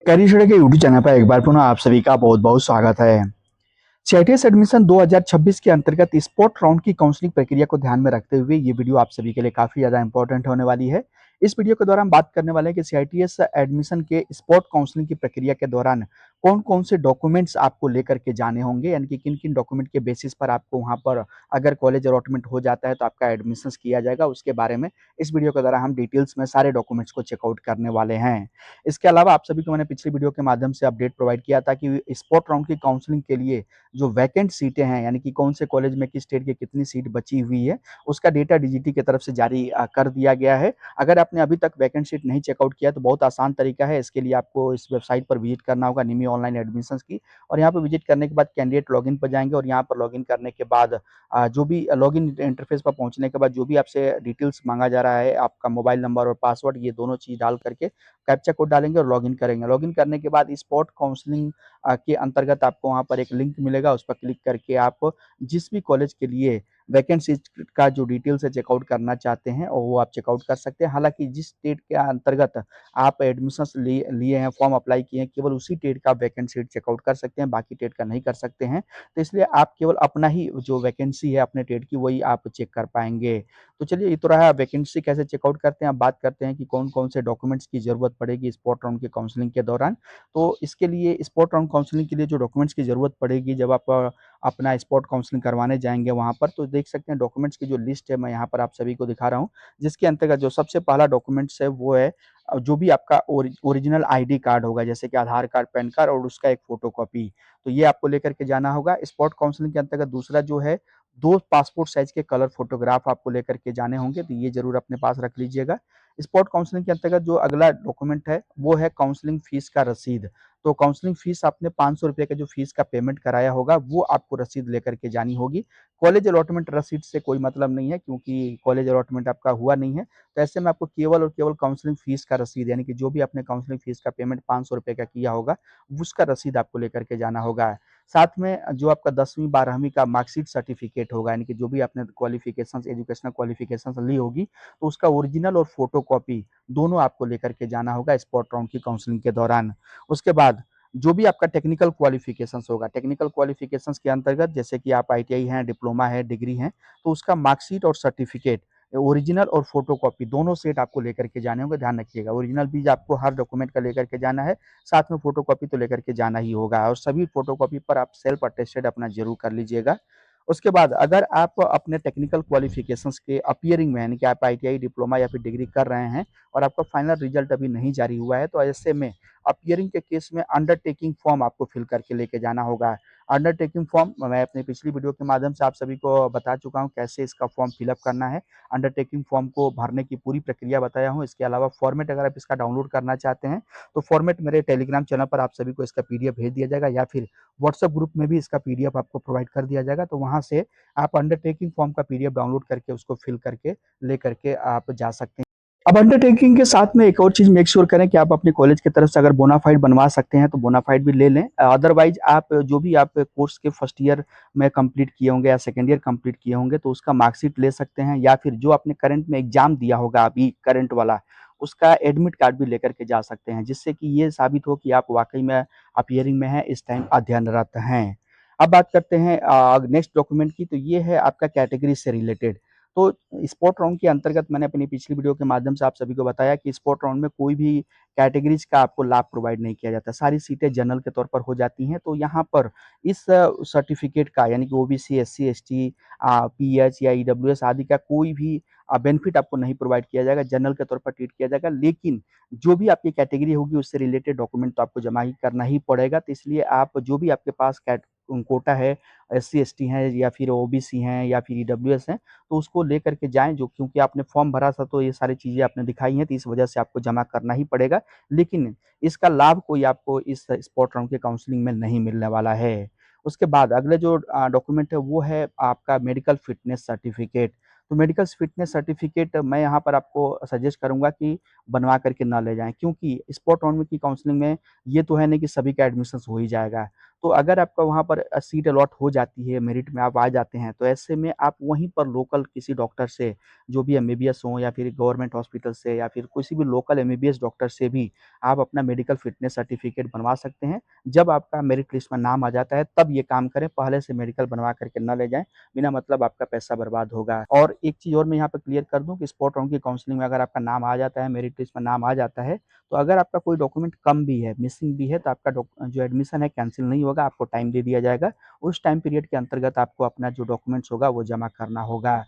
Career study के YouTube channel पर एक बार पुनः आप सभी का बहुत बहुत स्वागत है। सीआईटीएस एडमिशन 2026 के अंतर्गत स्पोर्ट राउंड की काउंसलिंग प्रक्रिया को ध्यान में रखते हुए ये वीडियो आप सभी के लिए काफी ज्यादा इंपॉर्टेंट होने वाली है। इस वीडियो के दौरान हम बात करने वाले हैं कि सीआईटीएस एडमिशन के स्पोर्ट काउंसलिंग की प्रक्रिया के दौरान कौन कौन से डॉक्यूमेंट्स आपको लेकर के जाने होंगे, यानी कि किन किन डॉक्यूमेंट के बेसिस पर आपको वहां पर अगर कॉलेज अलॉटमेंट हो जाता है तो आपका एडमिशन किया जाएगा, उसके बारे में इस वीडियो के दौरान हम डिटेल्स में सारे डॉक्यूमेंट्स को चेकआउट करने वाले हैं। इसके अलावा आप सभी को मैंने पिछली वीडियो के माध्यम से अपडेट प्रोवाइड किया था कि स्पोर्ट राउंड की काउंसलिंग के लिए जो वैकेंट सीटें हैं, यानी कि कौन से कॉलेज में किस स्टेट की कितनी सीट बची हुई है, उसका डेटा डीजीटी की तरफ से जारी कर दिया गया है। अगर आपने अभी तक वैकेंट सीट नहीं चेकआउट किया तो बहुत आसान तरीका है। इसके लिए आपको इस वेबसाइट पर विजिट करना होगा, निमी ऑनलाइन एडमिशंस की। और यहाँ पर विजिट करने के बाद कैंडिडेट लॉगिन पर जाएंगे और यहाँ पर लॉगिन करने के बाद जो भी लॉगिन इंटरफेस पर पहुंचने के बाद जो भी आपसे डिटेल्स मांगा जा रहा है, आपका मोबाइल नंबर और पासवर्ड, ये दोनों चीज डाल करके कैप्चा कोड डालेंगे और लॉगिन करेंगे। लॉगिन करने के बाद स्पॉट काउंसलिंग के अंतर्गत आपको वहाँ पर एक लिंक मिलेगा, उस पर क्लिक करके आप जिस भी कॉलेज के लिए वैकेंसी का जो डिटेल्स है चेकआउट करना चाहते हैं और वो आप चेकआउट कर सकते हैं। हालांकि जिस स्टेट के अंतर्गत आप एडमिशंस लिए लिए हैं, फॉर्म अप्लाई किए हैं, केवल उसी स्टेट का वैकेंट सीट चेकआउट कर सकते हैं, बाकी स्टेट का नहीं कर सकते हैं। तो इसलिए आप केवल अपना ही जो वैकेंसी है अपने स्टेट की वही आप चेक कर पाएंगे। तो चलिए, ये तो रहा वैकेंसी कैसे चेकआउट करते हैं। अब बात करते हैं कि कौन कौन से डॉक्यूमेंट्स की जरूरत पड़ेगी स्पॉट राउंड की काउंसलिंग के दौरान। तो इसके लिए स्पॉट राउंड काउंसलिंग के लिए जो डॉक्यूमेंट्स की ज़रूरत पड़ेगी जब आप अपना स्पॉट काउंसलिंग करवाने जाएँगे वहाँ पर, तो देख सकते हैं डॉक्यूमेंट्स की जो लिस्ट है मैं यहाँ पर आप सभी को दिखा रहा हूँ। जिसके अंतर्गत जो सबसे पहला डॉक्यूमेंट्स है वो है जो भी आपका ओरिजिनल आईडी कार्ड होगा, जैसे कि आधार कार्ड, पैन कार्ड और उसका एक फ़ोटोकॉपी। तो ये आपको लेकर के जाना होगा। स्पॉट काउंसलिंग के अंतर्गत दूसरा जो है 2 पासपोर्ट साइज़ के कलर फ़ोटोग्राफ आपको लेकर के जाने होंगे, तो ये ज़रूर अपने पास रख लीजिएगा। स्पॉट काउंसलिंग के अंतर्गत जो अगला डॉक्यूमेंट है वो है काउंसलिंग फीस का रसीद। तो काउंसलिंग फीस आपने ₹500 का जो फीस का पेमेंट कराया होगा वो आपको रसीद लेकर के जानी होगी। कॉलेज अलॉटमेंट रसीद से कोई मतलब नहीं है, क्योंकि कॉलेज अलॉटमेंट आपका हुआ नहीं है। तो ऐसे में आपको केवल और केवल काउंसलिंग फीस का रसीद, यानी कि जो भी आपने काउंसलिंग फीस का पेमेंट ₹500 का किया होगा उसका रसीद आपको लेकर के जाना होगा। साथ में जो आपका 10वीं 12वीं का मार्कशीट सर्टिफिकेट होगा, यानी कि जो भी आपने क्वालिफिकेशंस एजुकेशनल क्वालिफिकेशंस ली होगी, तो उसका ओरिजिनल और फोटोकॉपी दोनों आपको लेकर के जाना होगा स्पॉट राउंड की काउंसलिंग के दौरान। उसके बाद जो भी आपका टेक्निकल क्वालिफिकेशंस होगा, टेक्निकल क्वालिफिकेशंस के अंतर्गत जैसे कि आप आईटीआई हैं, डिप्लोमा है, डिग्री है, तो उसका मार्कशीट और सर्टिफिकेट ओरिजिनल और फोटोकॉपी दोनों सेट आपको लेकर के जाने होंगे। ध्यान रखिएगा, ओरिजिनल भी आपको हर डॉक्यूमेंट का लेकर के जाना है, साथ में फोटोकॉपी तो लेकर के जाना ही होगा और सभी फोटोकॉपी पर आप सेल्फ अटेस्टेड अपना जरूर कर लीजिएगा। उसके बाद अगर आप अपने टेक्निकल क्वालिफिकेशंस के अपीयरिंग में, यानी कि आप आईटीआई, डिप्लोमा या फिर डिग्री कर रहे हैं और आपका फाइनल रिजल्ट अभी नहीं जारी हुआ है, तो ऐसे में अपीयरिंग के केस में अंडरटेकिंग फॉर्म आपको फिल करके लेके जाना होगा। अंडरटेकिंग फॉर्म मैं अपनी पिछली वीडियो के माध्यम से आप सभी को बता चुका हूँ कैसे इसका फॉर्म फिलअप करना है। अंडरटेकिंग फॉर्म को भरने की पूरी प्रक्रिया बताया हूँ। इसके अलावा फॉर्मेट अगर आप इसका डाउनलोड करना चाहते हैं तो फॉर्मेट मेरे टेलीग्राम चैनल पर आप सभी को इसका पीडीएफ भेज दिया जाएगा, या फिर व्हाट्सएप ग्रुप में भी इसका पीडीएफ आपको प्रोवाइड कर दिया जाएगा। तो वहाँ से आप अंडरटेकिंग फॉर्म का पीडीएफ डाउनलोड करके उसको फिल करके लेकर के आप जा सकते हैं। अब अंडरटेकिंग के साथ में एक और चीज मेक श्योर करें कि आप अपने कॉलेज की तरफ से अगर बोनाफाइड बनवा सकते हैं तो बोनाफाइड भी ले लें। अदरवाइज आप जो भी आप कोर्स के फर्स्ट ईयर में कंप्लीट किए होंगे या सेकेंड ईयर कंप्लीट किए होंगे तो उसका मार्कशीट ले सकते हैं, या फिर जो आपने करंट में एग्जाम दिया होगा अभी करंट वाला उसका एडमिट कार्ड भी लेकर के जा सकते हैं, जिससे कि ये साबित हो कि आप वाकई में अपीयरिंग में हैं, इस टाइम अध्ययनरत हैं। अब बात करते हैं नेक्स्ट डॉक्यूमेंट की, तो ये है आपका कैटेगरी से रिलेटेड। तो स्पोर्ट राउंड के अंतर्गत मैंने अपनी पिछली वीडियो के माध्यम से आप सभी को बताया कि स्पोर्ट राउंड में कोई भी कैटेगरीज का आपको लाभ प्रोवाइड नहीं किया जाता, सारी सीटें जनरल के तौर पर हो जाती हैं। तो यहाँ पर इस सर्टिफिकेट का, यानी कि ओबीसी, एससी, एसटी, पीएच या ईडब्ल्यूएस आदि का कोई भी बेनिफिट आपको नहीं प्रोवाइड किया जाएगा, जनरल के तौर पर ट्रीट किया जाएगा। लेकिन जो भी आपकी कैटेगरी होगी उससे रिलेटेड डॉक्यूमेंट तो आपको जमा ही करना ही पड़ेगा। तो इसलिए आप जो भी आपके पास कोटा है, एससी, एसटी हैं या फिर ओबीसी हैं या फिर ईडब्ल्यूएस हैं, तो उसको लेकर के जाएँ, जो क्योंकि आपने फॉर्म भरा था तो ये सारी चीज़ें आपने दिखाई हैं, तो इस वजह से आपको जमा करना ही पड़ेगा। लेकिन इसका लाभ कोई आपको इस स्पॉट राउंड के काउंसलिंग में नहीं मिलने वाला है। उसके बाद अगले जो डॉक्यूमेंट है वो है आपका मेडिकल फिटनेस सर्टिफिकेट। तो मेडिकल फिटनेस सर्टिफिकेट मैं यहाँ पर आपको सजेस्ट करूँगा कि बनवा करके ना ले जाएँ, क्योंकि स्पॉट राउंड में की काउंसलिंग में ये तो है नहीं कि सभी का एडमिशन्स हो ही जाएगा। तो अगर आपका वहाँ पर सीट अलॉट हो जाती है, मेरिट में आप आ जाते हैं, तो ऐसे में आप वहीं पर लोकल किसी डॉक्टर से, जो भी एमबीबीएस हो या फिर गवर्नमेंट हॉस्पिटल से या फिर किसी भी लोकल एमबीबीएस डॉक्टर से भी आप अपना मेडिकल फिटनेस सर्टिफिकेट बनवा सकते हैं। जब आपका मेरिट लिस्ट में नाम आ जाता है, तब ये काम करें, पहले से मेडिकल बनवा करके ना ले जाएँ, बिना मतलब आपका पैसा बर्बाद होगा। और एक चीज़ और मैं यहाँ पे क्लियर कर दूँ कि स्पॉट राउंड की काउंसलिंग में अगर आपका नाम आ जाता है, मेरिट लिस्ट में नाम आ जाता है, तो अगर आपका कोई डॉक्यूमेंट कम भी है, मिसिंग भी है, तो आपका जो एडमिशन है कैंसल नहीं होगा, आपको टाइम दे दिया जाएगा। उस टाइम पीरियड के अंतर्गत आपको अपना जो डॉक्यूमेंट्स होगा वो जमा करना होगा।